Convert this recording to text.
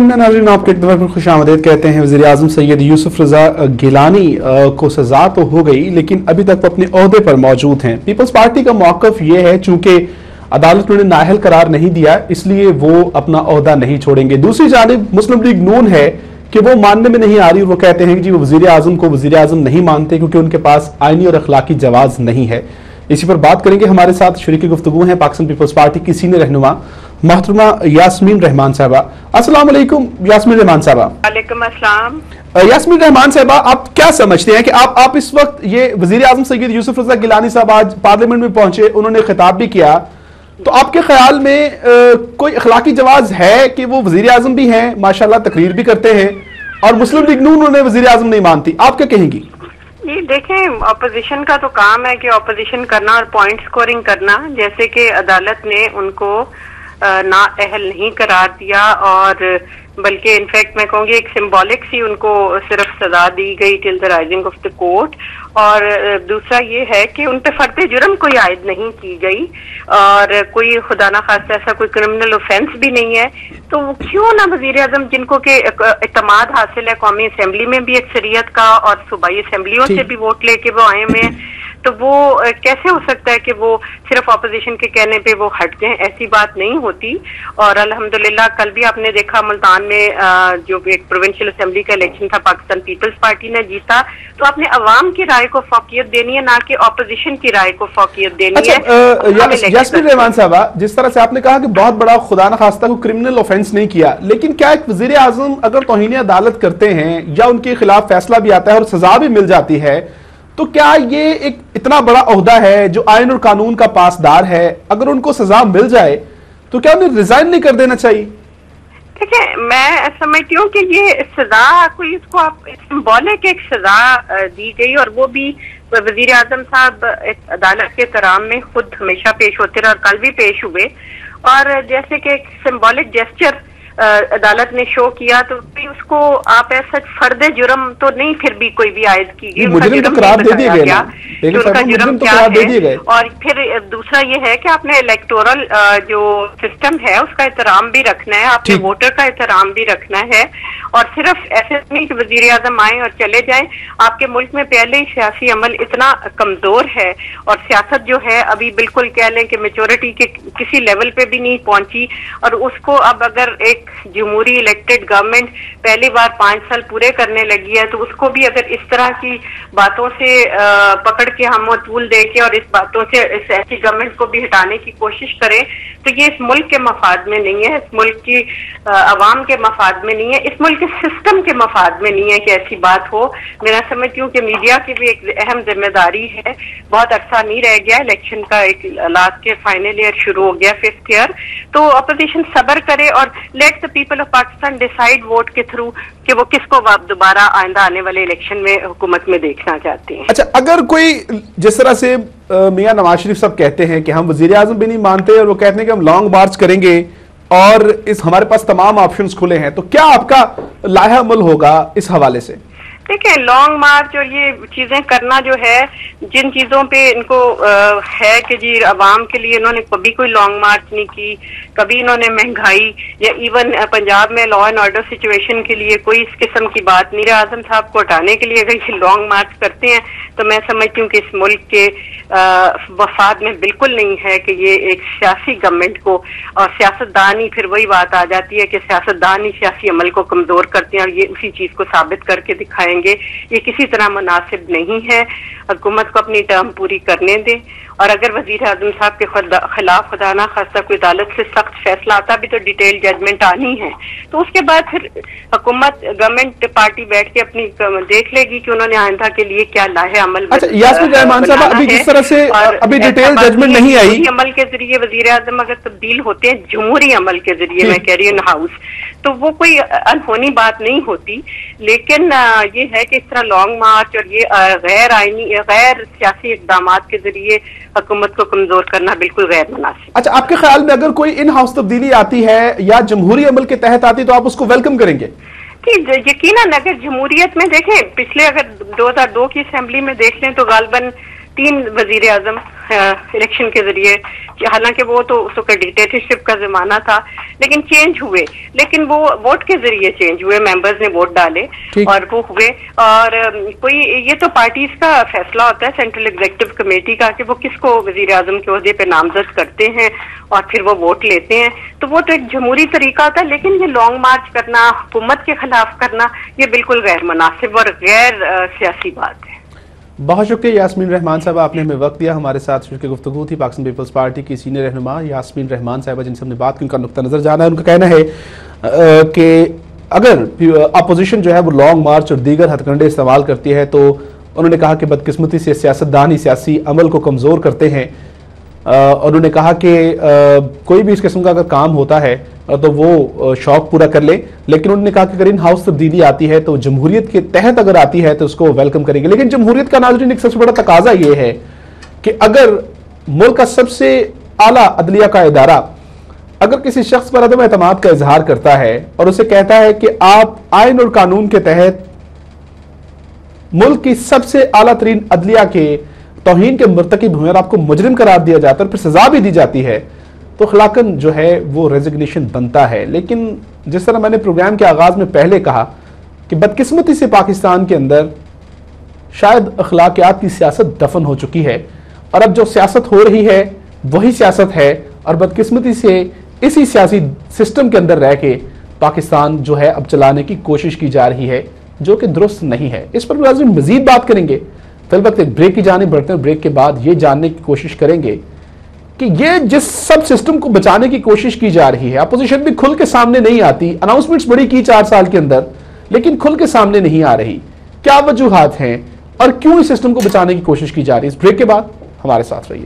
नाज़रीन, आपको एक दफ़ा खुश आमदीद कहते हैं। वज़ीर आज़म सैयद यूसुफ रज़ा गिलानी को सज़ा तो हो गई, लेकिन अभी तक वो अपने ओहदे पर मौजूद हैं। पीपल्स पार्टी का मौक़िफ़ ये है, चूँकि अदालत ने नाअहल करार नहीं दिया, इसलिए वो अपना ओहदा नहीं छोड़ेंगे। दूसरी जानिब मुस्लिम लीग नून है कि वो मानने में नहीं आ रही, वो कहते हैं कि जी वो वज़ीर आज़म को वज़ीर आज़म नहीं मानते क्योंकि उनके पास आइनी और अखलाकी जवाज़ नहीं है। इसी पर बात करेंगे। हमारे साथ शरीक गुफ्तगू हैं पाकिस्तान पीपल्स पार्टी की सीनियर रहनुमा मोहतरमा यास्मीन रहमान साहबा। अस्सलाम वालेकुम यास्मीन रहमान साहबा। वालेकुम अस्सलाम। यास्मीन रहमान साहबा, आप क्या समझते हैं कि आप इस वक्त ये वज़ीर आज़म सैयद यूसुफ रज़ा गिलानी साहब आज पार्लियामेंट में पहुंचे, उन्होंने खिताब भी किया, तो आपके ख्याल में कोई अखलाकी जवाज है कि वो वज़ीर आज़म भी हैं, माशाल्लाह तकरीर भी करते हैं, और मुस्लिम लीग नून उन्हें वज़ीर आज़म नहीं मानती? आप क्या कहेंगी? ये देखें, अपोजिशन का तो काम है कि अपोजिशन करना और पॉइंट स्कोरिंग करना। जैसे कि अदालत ने उनको नाअहल नहीं करार दिया, और बल्कि इनफैक्ट मैं कहूँगी एक सिंबॉलिक सी उनको सिर्फ सजा दी गई till the rising of the court. और दूसरा ये है कि उन पे फर्द जुर्म कोई आयद नहीं की गई, और कोई खुदा ना खास्ता ऐसा कोई क्रिमिनल ऑफेंस भी नहीं है। तो क्यों ना वजीर आजम, जिनको के इत्मीनान हासिल है कौमी असम्बली में भी अक्सरियत का और सूबाई असम्बलियों से भी वोट लेके वो आए हुए हैं, तो वो कैसे हो सकता है कि वो सिर्फ अपोजिशन के कहने पे वो हट जाएं? ऐसी बात नहीं होती। और अल्हम्दुलिल्लाह कल भी आपने देखा मुल्तान में जो एक प्रोविंशियल असेंबली का इलेक्शन था, पाकिस्तान पीपल्स पार्टी ने जीता। तो आपने अवाम की राय को फौकियत देनी है, ना कि अपोजिशन की राय को फौकियत देनी है। यास्मीन रहमान साहबा, जिस तरह से आपने कहा कि बहुत बड़ा खुदा न खास्ता को क्रिमिनल ऑफेंस नहीं किया, लेकिन क्या एक वजीर आजम अगर तौहीन अदालत करते हैं या उनके खिलाफ फैसला भी आता है और सजा भी मिल जाती है, तो क्या ये एक इतना बड़ा ओहदा है जो आइन और कानून का पासदार है, अगर उनको सजा मिल जाए तो क्या उन्हें रिजाइन नहीं कर देना चाहिए? देखिए, मैं समझती हूँ कि ये सजा कोई इसको आप सिंबॉलिक एक सजा दी गई, और वो भी वजीर आजम साहब अदालत के एहतराम में खुद हमेशा पेश होते रहे और कल भी पेश हुए। और जैसे कि एक सिंबॉलिक जेस्चर अदालत ने शो किया, तो उसको आप ऐसा फर्द जुर्म तो नहीं फिर भी कोई भी आयद की गई, उनका जुर्म दे दिया गया कि उनका जुर्म क्या है। और फिर दूसरा ये है कि आपने इलेक्टोरल जो सिस्टम है उसका एहतराम भी रखना है, आपने वोटर का एहतराम भी रखना है, और सिर्फ ऐसे नहीं कि वजीर आजम आए और चले जाएं। आपके मुल्क में पहले ही सियासी अमल इतना कमजोर है, और सियासत जो है अभी बिल्कुल कह लें कि मेचोरिटी के किसी लेवल पे भी नहीं पहुंची, और उसको अब अगर एक जमहूरी इलेक्टेड गवर्नमेंट पहली बार 5 साल पूरे करने लगी है, तो उसको भी अगर इस तरह की बातों से पकड़ के हम तूल दे के और इस बातों से इस ऐसी गवर्नमेंट को भी हटाने की कोशिश करें, तो ये इस मुल्क के मफाद में नहीं है, इस मुल्क की अवाम के मफाद में नहीं है, इस मुल्क के सिस्टम के मफाद में नहीं है कि ऐसी बात हो। मैं समझती हूँ कि मीडिया की भी एक अहम जिम्मेदारी है। बहुत अरसा नहीं रह गया, इलेक्शन का एक लास्ट ईयर फाइनल ईयर शुरू हो गया, 5th ईयर। तो अपोजिशन सब्र करे और let the people of Pakistan decide vote के थ्रू कि वो किसको दोबारा आइंदा आने वाले इलेक्शन में हुकूमत में देखना चाहते हैं। अच्छा, अगर कोई जिस तरह से मियां नवाज शरीफ साहब कहते हैं कि हम वजीर आजम भी नहीं मानते, और वो कहते हैं कि हम लॉन्ग मार्च करेंगे और इस हमारे पास तमाम ऑप्शंस खुले हैं, तो क्या आपका लाहे अमल होगा इस हवाले से? देखिए, लॉन्ग मार्च और ये चीजें करना जो है, जिन चीजों पे इनको है कि जी अवाम के लिए इन्होंने कभी कोई लॉन्ग मार्च नहीं की, कभी इन्होंने महंगाई या इवन पंजाब में लॉ एंड ऑर्डर सिचुएशन के लिए कोई इस किस्म की बात नहीं। आजम साहब को हटाने के लिए अगर ये लॉन्ग मार्च करते हैं, तो मैं समझती हूँ कि इस मुल्क के वफाद में बिल्कुल नहीं है कि ये एक सियासी गवर्नमेंट को, और सियासतदान ही फिर वही बात आ जाती है कि सियासतदान ही सियासी अमल को कमजोर करते हैं, और ये उसी चीज को साबित करके दिखाएंगे। ये किसी तरह मुनासिब नहीं है। हुकूमत को अपनी टर्म पूरी करने दे, और अगर वजीर आजम साहब के खिलाफ खुदा ना खास्ता कोई अदालत से सख्त फैसला आता भी तो डिटेल जजमेंट आनी है, तो उसके बाद फिर हुकूमत गवर्नमेंट पार्टी बैठ के अपनी देख लेगी कि उन्होंने आइंदा के लिए क्या लाहे अमल। अच्छा, यास्मीन रहमान साहब, अभी जिस तरह से अभी डिटेल जजमेंट नहीं आई, अमल के जरिए वजीर आजम अगर तब्दील होते हैं जमहूरी अमल के जरिए, मैं कह रही हूँ हाउस, तो वो कोई अनहोनी बात नहीं होती। लेकिन ये है कि इस तरह लॉन्ग मार्च और ये गैर आईनी गैर सियासी इकदाम के जरिए हुकूमत को कमजोर करना बिल्कुल गैर मुनासिब। अच्छा, आपके ख्याल में अगर कोई इन हाउस तब्दीली आती है या जमहूरी अमल के तहत आती, तो आप उसको वेलकम करेंगे? کہ یقیناً اگر جمہوریت میں دیکھیں پچھلے اگر 2002 کی اسمبلی میں دیکھ لیں تو غالباً 3 وزیر اعظم الیکشن کے ذریعے، حالانکہ وہ تو اس وقت ڈکٹیٹرشپ کا زمانہ تھا لیکن چینج ہوئے، لیکن وہ ووٹ کے ذریعے چینج ہوئے، ممبرز نے ووٹ ڈالے اور وہ ہوئے. اور کوئی یہ تو پارٹیز کا فیصلہ ہوتا ہے سینٹرل ایگزیکٹو کمیٹی کا کہ وہ کس کو وزیر اعظم کے عہدے پہ نامزد کرتے ہیں اور پھر وہ ووٹ لیتے ہیں. تو وہ تو ایک جمہوری طریقہ ہوتا ہے، لیکن یہ لانگ مارچ کرنا، حکومت کے خلاف کرنا، یہ بالکل غیر مناسب اور غیر سیاسی بات ہے. بہت شکریہ یاسمین رحمان صاحبہ، آپ نے ہمیں وقت دیا. ہمارے ساتھ شرکت گفتگو تھی پاکستان پیپلز پارٹی کی سینئر رہنما یاسمین رحمان صاحبہ، جن سے ہم نے بات کی، ان کا نقطہ نظر جانا ہے. ان کا کہنا ہے کہ اگر اپوزیشن جو ہے وہ لانگ مارچ اور دیگر ہتھ کنڈے استعمال کرتی ہے تو انہوں نے کہا کہ بدقسمتی سے سیاستدان ہی سیاسی عمل کو کمزور کرتے ہیں. انہوں نے کہا کہ کوئی بھی اس قسم کا اگر کام ہوتا ہے تو وہ شوق پورا کر لے، لیکن انہوں نے کہا کہ اگر ان ہاؤس تبدیلی آتی ہے تو جمہوریت کے تحت اگر آتی ہے تو اس کو ویلکم کریں گے. لیکن جمہوریت کا ناظرین ایک سب سے بڑا تقاضا یہ ہے کہ اگر ملک کا سب سے اعلیٰ عدلیہ کا ادارہ اگر کسی شخص پر عدم اعتماد کا اظہار کرتا ہے اور اسے کہتا ہے کہ آپ آئین اور قانون کے تحت ملک کی سب سے اعلیٰ ترین عدلیہ کے توہین کے مرتکب ہوئے اور آپ کو مجرم قرار دیا جاتا ہے اور پھر سزا بھی دی جاتی ہے، تو اخلاقاً جو ہے وہ ریزگنیشن بنتا ہے. لیکن جس طرح میں نے پروگرام کے آغاز میں پہلے کہا کہ بدقسمتی سے پاکستان کے اندر شاید اخلاقیات کی سیاست دفن ہو چکی ہے، اور اب جو سیاست ہو رہی ہے وہی سیاست ہے، اور بدقسمتی سے اسی سیاسی سسٹم کے اندر رہ کے پاکستان جو ہے اب چلانے کی کوشش کی جا رہی ہے، جو کہ درست نہیں ہے. اس پر لازم مزید بات کریں گے. فی الوقت ایک بریک کی جانب بڑھتے ہیں. بریک کے بعد یہ جاننے کی کوشش کریں گے کہ یہ جس سب سسٹم کو بچانے کی کوشش کی جا رہی ہے، اپوزیشن بھی کھل کے سامنے نہیں آتی، اناؤنسمنٹس بڑی کی 4 سال کے اندر، لیکن کھل کے سامنے نہیں آ رہی. کیا وجوہات ہیں اور کیوں اس سسٹم کو بچانے کی کوشش کی جا رہی ہے؟ اس بریک کے بعد ہمارے ساتھ رہیے.